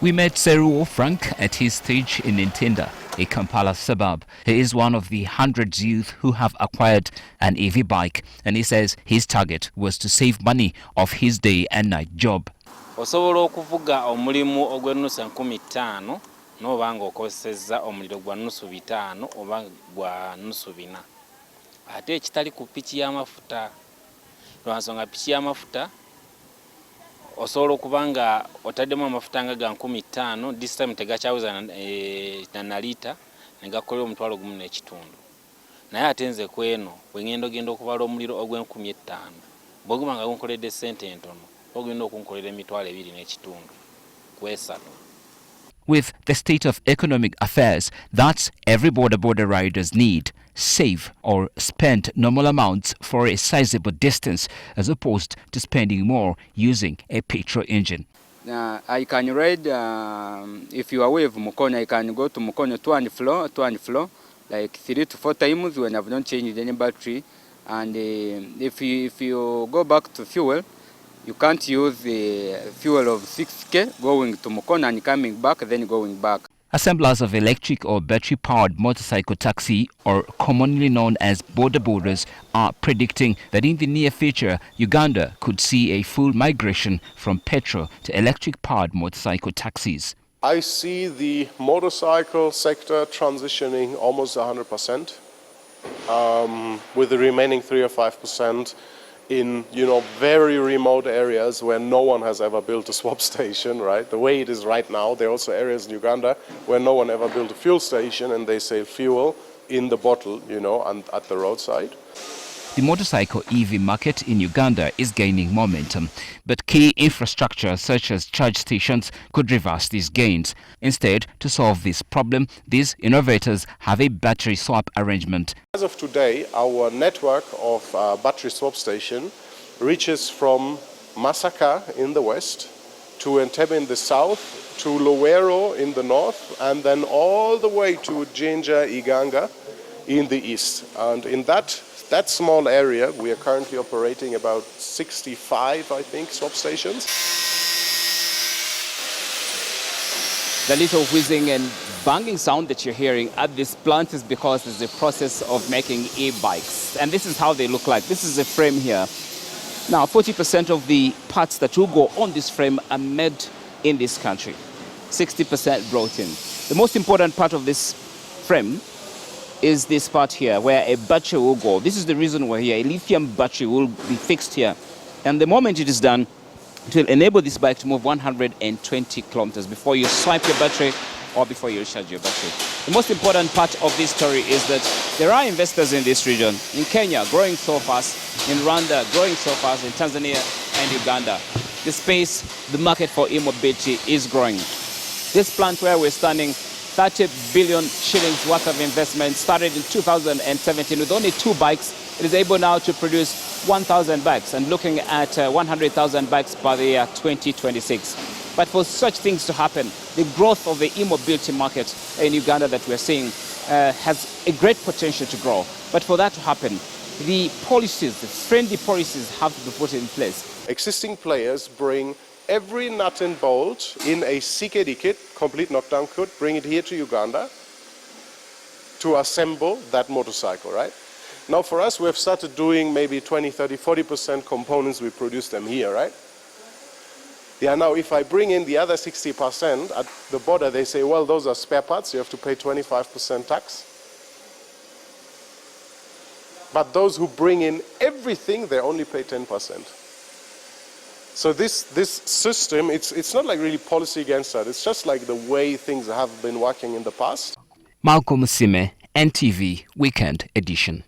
We met Seruo Frank at his stage in Ntenda, a Kampala suburb. He is one of the hundreds youth who have acquired an EV bike, and he says his target was to save money off his day and night job. Osobola okuvuga omulimu ogw'ennusu 15 n'oba ng'okosezza omuliro gwa nnusu 5 oba gwa nnusu 4. Ate ekitali ku piki y'amafuta. Lwansonga piki y'amafuta osobola okuba nga otaddemu amafuta nga ga 15, this time tegakyawuza na lita ne gakolera omutwalo gumu n'ekitundu. Naye ate nze kweno bwe ngenda ogenda okubala omuliro ogw'15,000 bw'oguba nga gunkoledde ssente entono ogenda okunkolera emitwalo 2 n'ekitundu kwesatu. With the state of economic affairs, that's every border riders need. Save or spend normal amounts for a sizable distance as opposed to spending more using a petrol engine. I can ride, if you are away from Mukono, I can go to Mukono to and flow, like 3 to 4 times when I've not changed any battery. And if you go back to fuel, you can't use the fuel of 6K going to Mukono and coming back, then going back. Assemblers of electric or battery-powered motorcycle taxi, or commonly known as bodas, are predicting that in the near future, Uganda could see a full migration from petrol to electric-powered motorcycle taxis. I see the motorcycle sector transitioning almost 100%, with the remaining 3 or 5% in, very remote areas where no one has ever built a swap station, right? The way it is right now, there are also areas in Uganda where no one ever built a fuel station and they sell fuel in the bottle, and at the roadside. The motorcycle EV market in Uganda is gaining momentum, but key infrastructure such as charge stations could reverse these gains. Instead, to solve this problem, these innovators have a battery swap arrangement. As of today, our network of battery swap station reaches from Masaka in the west to Entebbe in the south, to Luwero in the north, and then all the way to Jinja, Iganga in the east. And in that small area, we are currently operating about 65, I think, swap stations. The little whizzing and banging sound that you're hearing at this plant is because it's the process of making e-bikes. And this is how they look like. This is a frame here. Now, 40% of the parts that will go on this frame are made in this country. 60% brought in. The most important part of this frame is this part here where a battery will go. This is the reason we're here. A lithium battery will be fixed here. And the moment it is done, it will enable this bike to move 120 kilometers before you swipe your battery or before you recharge your battery. The most important part of this story is that there are investors in this region. In Kenya, growing so fast. In Rwanda, growing so fast. In Tanzania and Uganda. The space, the market for e-mobility is growing. This plant where we're standing, 30 billion shillings worth of investment, started in 2017 with only 2 bikes. It is able now to produce 1,000 bikes and looking at 100,000 bikes by the year 2026. But for such things to happen, the growth of the e-mobility market in Uganda that we're seeing has a great potential to grow. But for that to happen, the policies, the friendly policies have to be put in place. Existing players bring every nut and bolt in a CKD kit, complete knockdown kit, bring it here to Uganda to assemble that motorcycle, right? Now for us, we have started doing maybe 20, 30, 40% components, we produce them here, right? Yeah, now if I bring in the other 60% at the border, they say, well, those are spare parts, you have to pay 25% tax. But those who bring in everything, they only pay 10%. So this system, it's not like really policy against that. It's just like the way things have been working in the past. Malcolm Sime, NTV Weekend Edition.